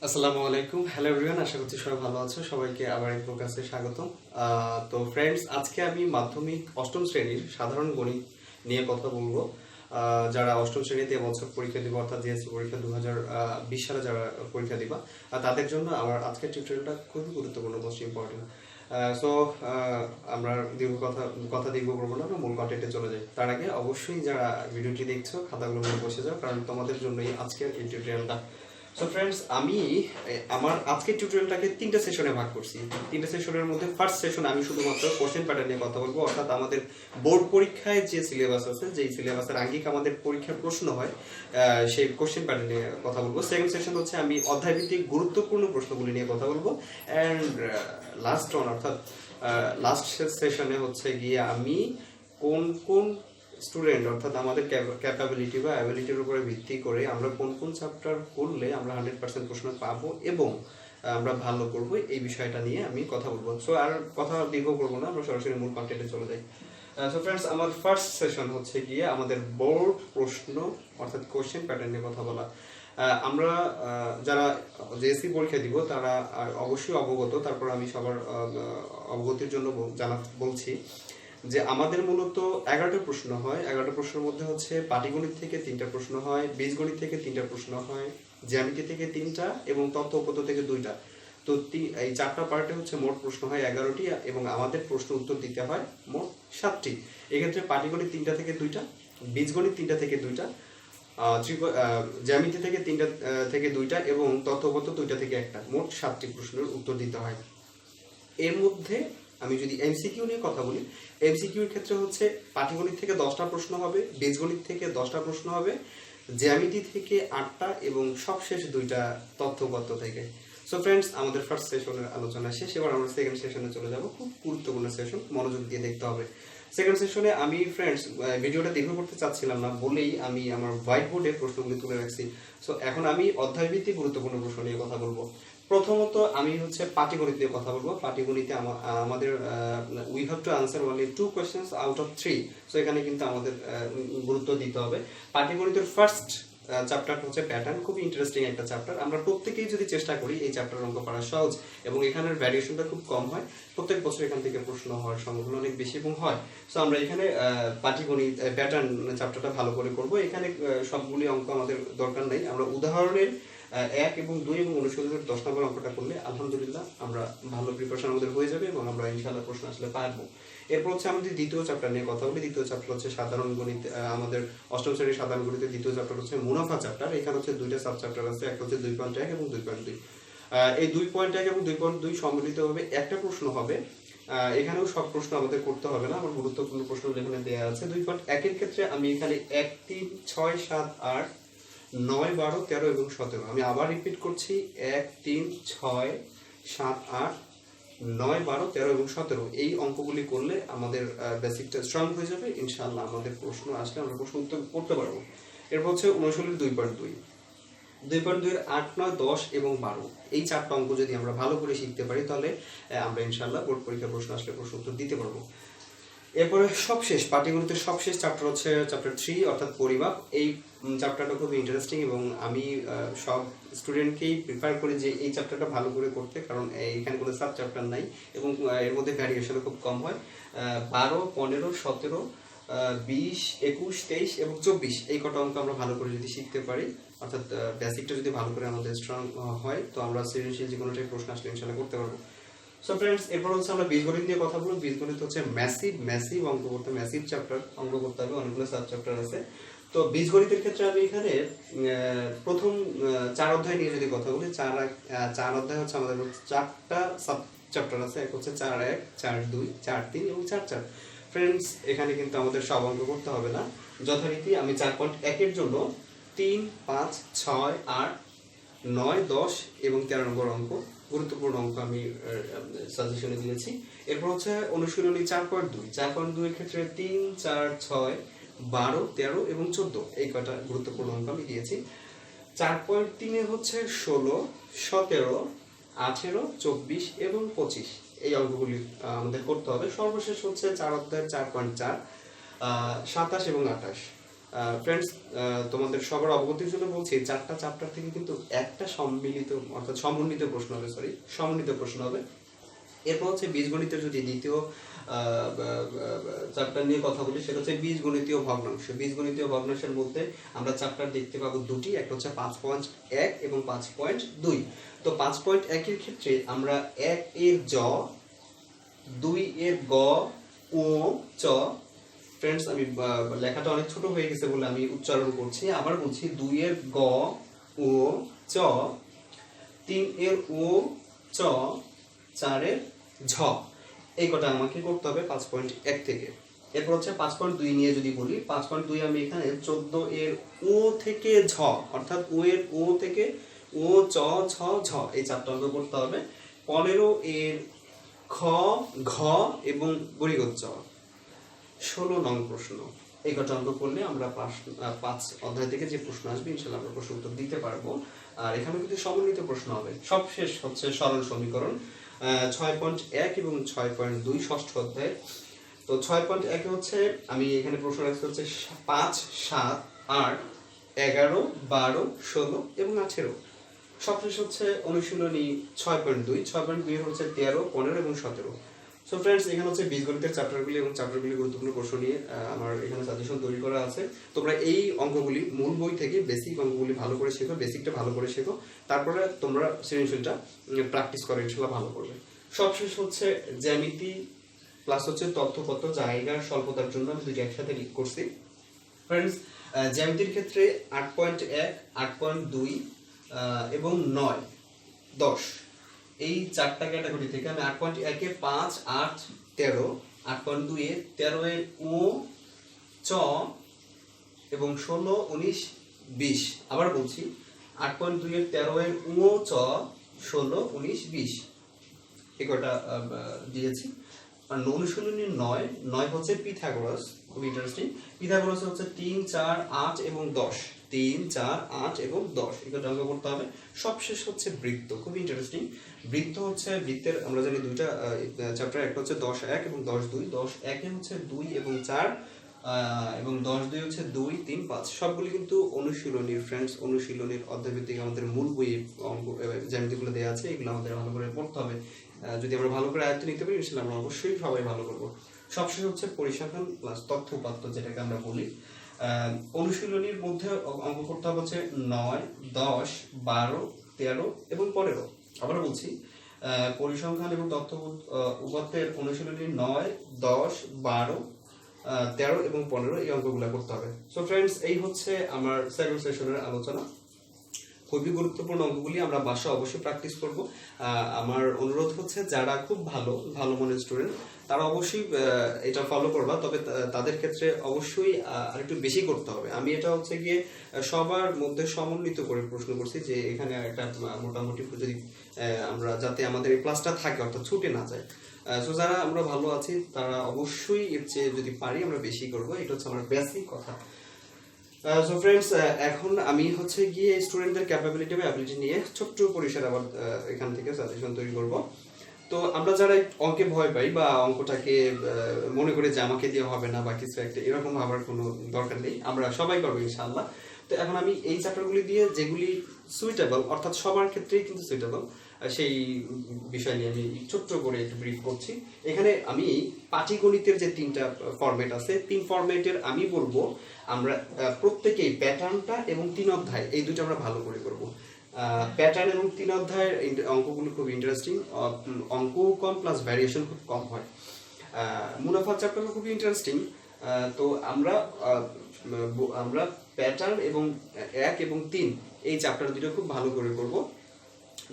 আসসালামু আলাইকুম, hello everyone. আশা করছি সবাই ভালো আছো। সবাইকে আবার এক প্রকাশে স্বাগতম। তো ফ্রেন্ডস, আজকে আমি মাধ্যমিক অষ্টম শ্রেণীর সাধারণ গণিত নিয়ে কথা বলবো। যারা অষ্টম শ্রেণীতে এবছর পরীক্ষা দিবা, অর্থাৎ জিএসসি পরীক্ষা 2020 সালে যারা পরীক্ষা দিবা, তাদের জন্য আমার আজকের টিউটোরিয়ালটা খুবই গুরুত্বপূর্ণ, মোস্ট ইম্পর্টেন্ট। সো আমরা দীর্ঘ করবো না, আমরা মূল কন্টেন্টে চলে যাই। তার আগে অবশ্যই যারা ভিডিওটি দেখছো, খাতাগুলো নিয়ে বসে যাও, কারণ তোমাদের জন্যই আজকের এই টিউটোরিয়ালটা। সো ফ্রেন্ডস, আমি আমার আজকের টিউটোরিয়ালটাকে তিনটা সেশনে ভাগ করছি। তিনটা সেশনের মধ্যে ফার্স্ট সেশন আমি শুধুমাত্র কোশ্চেন প্যাটার্ন নিয়ে কথা বলবো, অর্থাৎ আমাদের বোর্ড পরীক্ষায় যে সিলেবাস আছে, যেই সিলেবাসের আঙ্গিক আমাদের পরীক্ষার প্রশ্ন হয়, সেই কোশ্চেন প্যাটার্ন নিয়ে কথা বলবো। সেকেন্ড সেশন হচ্ছে আমি অধ্যায়ভিত্তিক গুরুত্বপূর্ণ প্রশ্নগুলি নিয়ে কথা বলবো। অ্যান্ড লাস্ট ওয়ান, অর্থাৎ লাস্ট সেশনে হচ্ছে গিয়ে আমি কোন কোন স্টুডেন্ট, অর্থাৎ আমাদের ক্যাপাবিলিটি বা অ্যাবিলিটির উপরে ভিত্তি করে আমরা কোন কোন চ্যাপ্টার করলে আমরা 100% প্রশ্ন পাবো এবং আমরা ভালো করব, এই বিষয়টা নিয়ে আমি কথা বলবো। সো আর কথা দীর্ঘ করবো না, আমরা সরাসরি মূল কন্টেন্টে চলে যাই। সো ফ্রেন্ডস, আমার ফার্স্ট সেশন হচ্ছে গিয়ে আমাদের বোর্ড প্রশ্ন, অর্থাৎ কোশ্চেন প্যাটার্ন নিয়ে কথা বলা। আমরা যারা জেএসসি পরীক্ষা দিব তারা অবশ্যই অবগত, তারপর আমি সবার অবগতির জন্য বলছি যে আমাদের মূলত 11টা প্রশ্ন হয়। 11টা প্রশ্নের মধ্যে হচ্ছে পাটিগণিত থেকে 3টা প্রশ্ন হয়, বীজগণিত থেকে 3টা প্রশ্ন হয়, জ্যামিতি থেকে 3টা এবং তথ্য উপপাদ্য থেকে 2টা। তো এই 4টা পার্টে হচ্ছে মোট প্রশ্ন হয় 11টি এবং আমাদের প্রশ্ন উত্তর দিতে হয় মোট 7টি। এক্ষেত্রে পাটিগণিত 3টা থেকে 2টা, বীজগণিত 3টা থেকে 2টা, জ্যামিতি থেকে 3টা থেকে 2টা এবং তথ্য উপপাদ্য 2টা থেকে 1টা, মোট 7টি প্রশ্নের উত্তর দিতে হয়। এর মধ্যে আমি যদি এমসিকিউ নিয়ে কথা বলি, এমসিকিউর ক্ষেত্রে হচ্ছে পাটিগণিত থেকে 10টা প্রশ্ন হবে, বীজগণিত থেকে 10টা প্রশ্ন হবে, জ্যামিতি থেকে 8টা এবং সবশেষ 2টা তথ্যপত্র থেকে। সো ফ্রেন্ডস, আমাদের ফার্স্ট সেশনের আলোচনা শেষ। এবার আমরা সেকেন্ড সেশনে চলে যাব। খুব গুরুত্বপূর্ণ সেশন, মনোযোগ দিয়ে দেখতে হবে। সেকেন্ড সেশনে আমি ফ্রেন্ডস ভিডিওটা দীর্ঘ করতে চাচ্ছিলাম না বলেই আমি আমার হোয়াইট বোর্ডে প্রশ্নগুলি তুলে রাখছি। সো এখন আমি অধ্যায়ভিত্তিক গুরুত্বপূর্ণ প্রশ্ন নিয়ে কথা বলবো। প্রথমত আমি হচ্ছে পাটিগণিত নিয়ে কথা বলবো। পাটিগণিতে আমাদের we have to answer only 2 questions out of 3। So এখানে কিন্তু আমাদের গুরুত্ব দিতে হবে। পাটিগণিতের ফার্স্ট চ্যাপ্টার হচ্ছে প্যাটার্ন, খুব ইন্টারেস্টিং একটা চ্যাপ্টার। আমরা প্রত্যেকেই যদি চেষ্টা করি এই চ্যাপ্টার অঙ্ক করা সহজ এবং এখানের ভ্যারিয়েশনটা খুব কম হয়। প্রত্যেক বছর এখান থেকে প্রশ্ন হওয়ার সম্ভাবনা অনেক বেশি এবং হয়। সো আমরা এখানে পাটিগণিত প্যাটার্ন চ্যাপ্টারটা ভালো করে করব। এখানে সবগুলি অঙ্ক আমাদের দরকার নেই, আমরা উদাহরণের 1 এবং 2 এবং অনুশীলনের 10 নম্বর অঙ্কটা করলে আলহামদুলিল্লাহ আমরা ভালো প্রিপারেশন আমাদের হয়ে যাবে এবং আমরা ইনশাআল্লাহ প্রশ্ন আসলে পারবো। এরপর হচ্ছে আমাদের দ্বিতীয় চ্যাপ্টার নিয়ে কথা বলি। দ্বিতীয় চ্যাপ্টার হচ্ছে সাধারণ গণিত। আমাদের অষ্টম শ্রেণীর সাধারণ গণিতের দ্বিতীয় চ্যাপ্টার হচ্ছে মুনাফা চ্যাপ্টার। এখানে হচ্ছে 2টা সাব চ্যাপ্টার আছে, একটা হচ্ছে 2.1 এবং 2.2। এই 2.1 এবং 2.2 সম্মিলিতভাবে একটা প্রশ্ন হবে। এখানেও সব প্রশ্ন আমাদের করতে হবে না, আমার গুরুত্বপূর্ণ প্রশ্ন এখানে দেওয়া আছে। 2.1 এর ক্ষেত্রে আমি এখানে 1, 3, 6, 7, 8, 9, 12, 13 এবং 17। আমি আবার রিপিট করছি, 1, 3, 6, 7, 8, 9, 12, 13 এবং 17। এই অঙ্কগুলি করলে আমাদের বেসিকটা স্ট্রং হয়ে যাবে। ইনশাআল্লাহ আমাদের প্রশ্ন আসলে আমরা প্রশ্ন উত্তর করতে পারবো। এরপর হচ্ছে অনুশীলনী 2.2। 2.2 এর 8, 9, 10 এবং 12 এই 4টা অঙ্ক যদি আমরা ভালো করে শিখতে পারি তাহলে আমরা ইনশাআল্লাহ বোর্ড পরীক্ষার প্রশ্ন আসলে প্রশ্ন উত্তর দিতে পারবো। এরপরে সবশেষ পাটিগণিতের সবশেষ চ্যাপ্টার হচ্ছে চ্যাপ্টার 3, অর্থাৎ পরিমাপ। এই চ্যাপ্টারটা খুব ইন্টারেস্টিং এবং আমি সব স্টুডেন্টকেই প্রিফার করি যে এই চ্যাপ্টারটা ভালো করে করতে, কারণ এখানে কোনো সাব চ্যাপ্টার নাই এবং এর মধ্যে ভ্যারিয়েশনও খুব কম হয়। 12, 15, 17, 20, 21, 23 এবং 24 এই কটা অঙ্ক আমরা ভালো করে যদি শিখতে পারি, অর্থাৎ বেসিকটা যদি ভালো করে আমাদের স্ট্রং হয়, তো আমরা সৃজনশীল যে কোনোটাই প্রশ্ন আসলে ইনশাআল্লাহ করতে পারবো। সো ফ্রেন্ডস, এরপর হচ্ছে আমরা বীজগণিত নিয়ে কথা বলবো। বীজগণিত হচ্ছে ম্যাসিভ অঙ্ক করতে, ম্যাসিভ চ্যাপ্টার অঙ্ক করতে হবে, অনেকগুলো সাব চ্যাপ্টার আছে। তো বীজগণিতের ক্ষেত্রে আমি এখানে প্রথম 4 অধ্যায় নিয়ে যদি কথা বলি, 4 অধ্যায় হচ্ছে আমাদের 4টা সাব চ্যাপ্টার আছে। এক হচ্ছে 4.1, 4.2, 4.3 এবং 4.4। ফ্রেন্ডস, এখানে কিন্তু আমাদের সব অঙ্ক করতে হবে না। যথারীতি আমি 4.1 এর জন্য 3, 5, 6, 8, 9, 10 এবং 13 নম্বর অঙ্ক, গুরুত্বপূর্ণ অঙ্ক আমি সাজেশনে দিয়েছি। এরপর হচ্ছে অনুশীলনী 4.2। 4.2 এর ক্ষেত্রে 3, 4, 6, 12, 13 এবং 14 এই কটা গুরুত্বপূর্ণ অঙ্ক আমি দিয়েছি। 4.3 এ হচ্ছে 16, 17, 18, 24 এবং 25 এই অঙ্কগুলি আমাদের করতে হবে। সর্বশেষ হচ্ছে 4 অধ্যায় 4.4, 27 এবং 28। ফ্রেন্ডস, তোমাদের সবার অবগতির জন্য বলছি, 4টা চ্যাপ্টার থেকে কিন্তু একটা সম্মিলিত অর্থাৎ সমন্বিত প্রশ্ন হবে, সমন্বিত প্রশ্ন হবে। এরপর হচ্ছে বীজগণিতের যদি দ্বিতীয় চ্যাপ্টার নিয়ে কথা বলি, সেটা হচ্ছে বীজগণিতীয় ভগ্নাংশ। বীজগণিতীয় ভগ্নাংশের মধ্যে আমরা চ্যাপ্টার দেখতে পাবো দুটি, একটা হচ্ছে 5.1 এবং 5.2। তো 5.1 এর ক্ষেত্রে আমরা 1 এর জ, 2 এর গ, ও, চ। ফ্রেন্ডস, আমি লেখাটা অনেক ছোট হয়ে গেছে বলে আমি উচ্চারণ করছি, আবার বলছি, 2 এর গ, ও, চ, 3 এর ও, চ, 4 এর ঝ। এই কটা আমাকে করতে হবে 5.1 থেকে। এরপর হচ্ছে 5.2 নিয়ে যদি বলি, 5.2 আমি এখানে 14 এর ও থেকে ঝ, অর্থাৎ ও এর ও থেকে ও, চ, ছ, ঝ, এই 4টা অঙ্ক করতে হবে। 15 এর খ, ঘ এবং বরিগত চ, 16 নং প্রশ্ন। এই কটা অঙ্ক করলে আমরা 5 অধ্যায় থেকে যে প্রশ্ন আসবে ইনশাআল্লাহ আমরা প্রশ্ন উত্তর দিতে পারবো। আর এখানে কিন্তু সমন্বিত প্রশ্ন হবে। সবশেষ হচ্ছে সরল সমীকরণ 6.1 এবং 6.2 ষষ্ঠ অধ্যায়। তো 6.1 হচ্ছে আমি এখানে প্রশ্ন রাখছি হচ্ছে 5, 7, 8, 11, 12, 16 এবং 18। সবশেষ হচ্ছে অনুশীলনী 6.2। 6.2 এর হচ্ছে 13, 15 এবং 17। সো ফ্রেন্ডস, এখানে হচ্ছে বীজগণিতের চ্যাপ্টারগুলি এবং চ্যাপ্টারগুলি গুরুত্বপূর্ণ প্রশ্ন নিয়ে আমার এখানে সাজেশন তৈরি করা আছে। তোমরা এই অঙ্কগুলি মূল বই থেকে বেসিক অঙ্কগুলি ভালো করে শেখো, বেসিকটা ভালো করে শেখো, তারপরে তোমরা সৃজনশীলটা প্র্যাকটিস করো, ইনশাআল্লাহ ভালো করবে। সবশেষ হচ্ছে জ্যামিতি প্লাস হচ্ছে তথ্যপত্র জায়গার স্বল্পতার জন্য আমি দুটি একসাথে লিখ করছি। ফ্রেন্ডস, জ্যামিতির ক্ষেত্রে 8.1, 8.2 এবং 9, 10 এই 4টা ক্যাটাগরি থেকে আমি 8.1 এ 5, 8, 13, 8.2 এ 13 এর ও, চ এবং 16, 19, 20। আবার বলছি, 8.2 এর 13 এর ও, চ, 16, 19, 20 এই কটা দিয়েছি। আর অনুশীলনী 9 হচ্ছে পিথাগোরাস, খুব ইন্টারেস্টিং। পিথাগোরাস হচ্ছে 3, 4, 8 এবং 10, 3, 4, 8 এবং 10 এটা অঙ্ক করতে হবে। সবশেষ হচ্ছে বৃত্ত, খুব ইন্টারেস্টিং। বৃত্ত হচ্ছে, বৃত্তের আমরা জানি দুইটা চ্যাপ্টার, একটা হচ্ছে 10.1 এবং 10.2। 10.1 এ হচ্ছে 2 এবং 4 এবং 10.2 হচ্ছে 2, 3, 5। সবগুলি কিন্তু অনুশীলনীর ফ্রেন্ডস, অনুশীলনীর অধ্যায়ভিত্তিক আমাদের মূল বইয়ে জ্যামিতিগুলো দেওয়া আছে, এগুলো আমাদের ভালো করে পড়তে হবে। যদি আমরা ভালো করে আয়ত্ত নিতে পারি ইনশাআল্লাহ আমরা অবশ্যই সবাই ভালো করব। সবশেষ হচ্ছে পরিসংখ্যান প্লাস তথ্য উপাত্ত, যেটাকে আমরা বলি। অনুশীলনীর মধ্যে অঙ্ক করতে হবে হচ্ছে 9, 10, 12, 13 এবং 15। আবার বলছি, পরিসংখ্যান এবং তথ্য উপাত্তের অনুশীলনী 9, 10, 12, 13 এবং 15 এই অঙ্কগুলো করতে হবে। সো ফ্রেন্ডস, এই হচ্ছে আমার সেকেন্ড সেশনের আলোচনা। খুবই গুরুত্বপূর্ণ অঙ্কগুলি আমরা বাসায় অবশ্যই প্র্যাকটিস করব। আমার অনুরোধ হচ্ছে, যারা খুব ভালো মনের স্টুডেন্ট তারা অবশ্যই এটা ফলো করবা, তবে তাদের ক্ষেত্রে অবশ্যই আরেকটু বেশি করতে হবে। আমি এটা হচ্ছে গিয়ে সবার মধ্যে সমন্বিত করে প্রশ্ন করছি, যে এখানে একটা মোটামুটি যদি আমরা যাতে আমাদের এই ক্লাসটা থাকে, অর্থাৎ ছুটে না যায়। সো যারা আমরা ভালো আছি তারা অবশ্যই এর চেয়ে যদি পারি আমরা বেশি করব, এটা হচ্ছে আমার বেসিক কথা। সো ফ্রেন্ডস, এখন আমি হচ্ছে গিয়ে স্টুডেন্টদের ক্যাপাবিলিটি বা অ্যাবিলিটি নিয়ে ছোট্ট পরিসরে আবার এখান থেকে সাজেশন তৈরি করব। তো আমরা যারা অঙ্কে ভয় পাই বা অঙ্কটাকে মনে করে যে আমাকে দিয়ে হবে না বা কিছু একটা, এরকম ভাবার কোনো দরকার নেই, আমরা সবাই পারবো ইনশাআল্লাহ। তো এখন আমি এই চ্যাপ্টারগুলি দিয়ে যেগুলি সুইটেবল, অর্থাৎ সবার ক্ষেত্রেই কিন্তু সুইটেবল, সেই বিষয় নিয়ে আমি ছোট্ট করে একটু ব্রিফ করছি। এখানে আমি পাটিগণিতের যে 3টা ফরম্যাট আছে, 3 ফরম্যাটের আমি বলবো আমরা প্রত্যেকেই প্যাটার্নটা এবং 3 অধ্যায় এই দুটো আমরা ভালো করে করব। প্যাটার্ন এবং 3 অধ্যায়ের অঙ্কগুলো খুব ইন্টারেস্টিং, অঙ্ক কম প্লাস ভ্যারিয়েশন খুব কম হয়। মুনাফা চ্যাপ্টারও খুব ইন্টারেস্টিং। তো আমরা প্যাটার্ন এবং 1 এবং 3 এই চ্যাপ্টার দুটো খুব ভালো করে করব,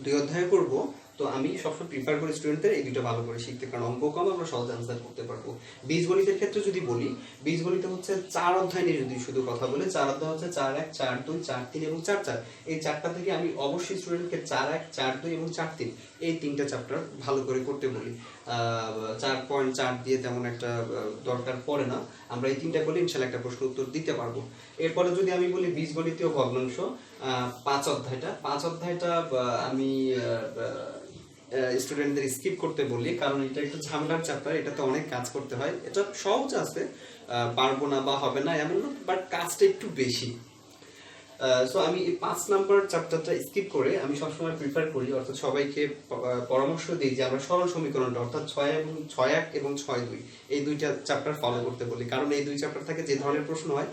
2 অধ্যায় করব। তো আমি সবসময় প্রিফার করি স্টুডেন্টদের এই দুটো ভালো করে শিখতে, কারণ অঙ্ক কম আমরা সহজ অ্যান্সার করতে পারবো। বীজগণিতের ক্ষেত্রে যদি বলি, বীজগণিতে হচ্ছে 4 অধ্যায় নিয়ে যদি শুধু কথা বলে, 4 অধ্যায় হচ্ছে 4-1, 4-2, 4-3 এবং 4-4। এই 4টা থেকে আমি অবশ্যই স্টুডেন্টকে 4-1, 4-2 এবং 4-3 এই 3টা চ্যাপ্টার ভালো করে করতে বলি। 4.4 দিয়ে তেমন একটা দরকার পড়ে না, আমরা এই 3টা করলে ইনশাআল্লাহ একটা প্রশ্ন উত্তর দিতে পারবো। এরপরে যদি আমি বলি বীজগণিতীয় ভগ্নাংশ 5 অধ্যায়টা আমি স্টুডেন্টদের স্কিপ করতে বলি, কারণ এটা একটু ঝামেলার চ্যাপ্টার, এটাতে অনেক কাজ করতে হয়। এটা সহজ আছে, পারবো না বা হবে না এমন না, বাট কাজটা একটু বেশি। সো আমি এই 5 নাম্বার চ্যাপ্টারটা স্কিপ করে আমি সবসময় প্রিফার করি, অর্থাৎ সবাইকে পরামর্শ দিই যে আমরা সরল সমীকরণটা অর্থাৎ 6-1 এবং 6-2 এই দুইটা চ্যাপ্টার ফলো করতে বলি, কারণ এই দুই চ্যাপ্টার থেকে যে ধরনের প্রশ্ন হয়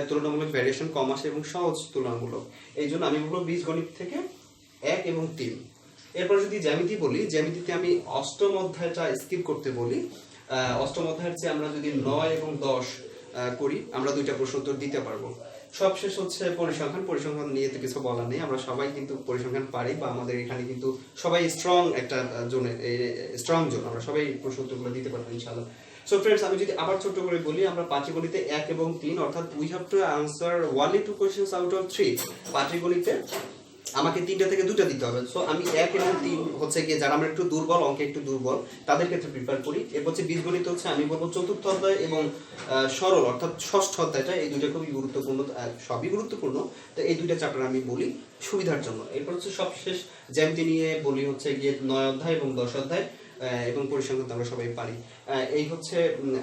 তুলনামূলক ভ্যারিয়েশন কম আসে এবং সহজ তুলনামূলক। এই জন্য আমি বলবো বীজগণিত থেকে 1 এবং 3। এরপর যদি জ্যামিতি বলি, জ্যামিতিতে আমি অষ্টম অধ্যায়টা স্কিপ করতে বলি। অষ্টম অধ্যায়ের চেয়ে আমরা যদি 9 এবং 10 করি, আমরা দুইটা প্রশ্ন উত্তর দিতে পারবো। সবশেষ হচ্ছে পরিসংখ্যান। পরিসংখ্যান নিয়ে তো কিছু বলার নেই, আমরা সবাই কিন্তু পরিসংখ্যান পারি, বা আমাদের এখানে কিন্তু সবাই স্ট্রং একটা জোনে, স্ট্রং জোন, আমরা সবাই প্রশ্ন উত্তরগুলো দিতে পারবো ইনশাআল্লাহ। সো ফ্রেন্ডস, আমি যদি আবার ছোট করে বলি, আমরা পাটিগণিতে 1 এবং 3, অর্থাৎ we have to answer only 2 questions out of 3। পাটিগণিতে আমাকে 3টা থেকে 2টা দিতে হবে। সো আমি 1 এবং 3 হচ্ছে গিয়ে যারা আমরা একটু দুর্বল, অঙ্কে একটু দুর্বল, তাদের ক্ষেত্রে প্রিফার করি। এরপর হচ্ছে বীজগণিত হচ্ছে আমি বলবো 4র্থ অধ্যায় এবং সরল অর্থাৎ 6ষ্ঠ অধ্যায়টা, এই দুইটা খুবই গুরুত্বপূর্ণ, সবই গুরুত্বপূর্ণ, তো এই দুইটা চ্যাপ্টার আমি বলি সুবিধার জন্য। এরপর হচ্ছে সবশেষ জ্যামিতি নিয়ে বলি হচ্ছে গিয়ে 9 অধ্যায় এবং 10 অধ্যায়, এবং পরিসংখ্যান আমরা সবাই পারি। এই হচ্ছে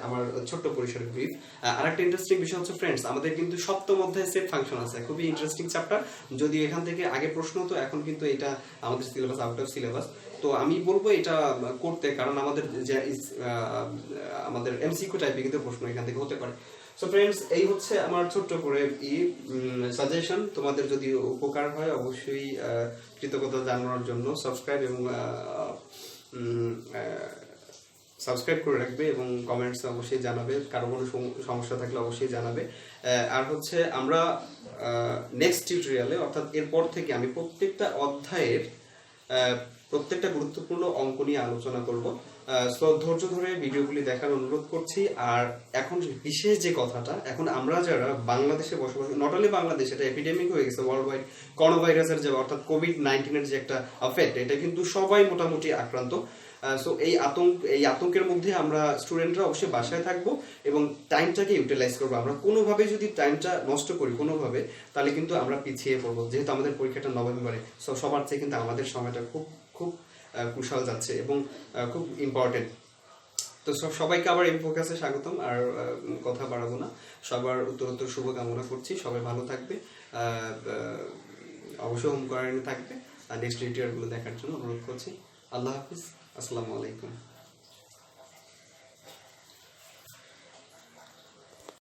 আমার ছোট্ট পরিসরের ব্রিফ। আরেকটা ইন্টারেস্টিং বিষয় হচ্ছে ফ্রেন্ডস, আমাদের কিন্তু সপ্তম অধ্যায়ে সেট ফাংশন আছে, খুবই ইন্টারেস্টিং চ্যাপ্টার। যদি এখান থেকে আগে প্রশ্ন হতো, এখন কিন্তু এটা আমাদের সিলেবাস, আউট অফ সিলেবাস। তো আমি বলবো এটা করতে, কারণ আমাদের আমাদের এমসিকিউ টাইপে কিন্তু প্রশ্ন এখান থেকে হতে পারে। সো ফ্রেন্ডস, এই হচ্ছে আমার ছোট্ট করে সাজেশন। তোমাদের যদি উপকার হয় অবশ্যই কৃতজ্ঞতা জানানোর জন্য সাবস্ক্রাইব করে রাখবে এবং কমেন্টস অবশ্যই জানাবে, কারো কোনো সমস্যা থাকলে অবশ্যই জানাবে। আর হচ্ছে আমরা নেক্সট টিউটোরিয়ালে, অর্থাৎ এরপর থেকে আমি প্রত্যেকটা অধ্যায়ের প্রত্যেকটা গুরুত্বপূর্ণ অঙ্ক নিয়ে আলোচনা করব। সো ধৈর্য ধরে ভিডিওগুলি দেখার অনুরোধ করছি। আর এখন বিশেষ যে কথাটা, এখন আমরা যারা বাংলাদেশে বসবাস, নট অনলি বাংলাদেশ, এটা এপিডেমিক হয়ে গেছে ওয়ার্ল্ড ওয়াইড, করোনা ভাইরাসের যে অর্থাৎ কোভিড-19 যে একটা এফেক্ট, এটা কিন্তু সবাই মোটামুটি আক্রান্ত। সো এই আতঙ্কের মধ্যে আমরা স্টুডেন্টরা অবশ্যই বাসায় থাকবো এবং টাইমটাকে ইউটিলাইজ করবো। আমরা কোনোভাবে যদি টাইমটা নষ্ট করি কোনোভাবে, তাহলে কিন্তু আমরা পিছিয়ে পড়বো, যেহেতু আমাদের পরীক্ষাটা নভেম্বরে। সো সবার চেয়ে কিন্তু আমাদের সময়টা খুব খুব কুশল যাচ্ছে এবং খুব ইম্পর্টেন্ট। তো সবাইকে আবার এই ফোকাসে স্বাগতম, আর কথা বাড়াবো না। সবার উত্তরোত্তর শুভকামনা করছি, সবাই ভালো থাকবে, অবশ্যই হোম কোয়ারেন্টাইনে থাকবে। আর নেক্সট ভিডিওগুলো দেখার জন্য অনুরোধ করছি। আল্লাহ হাফিজ, আসসালামু আলাইকুম।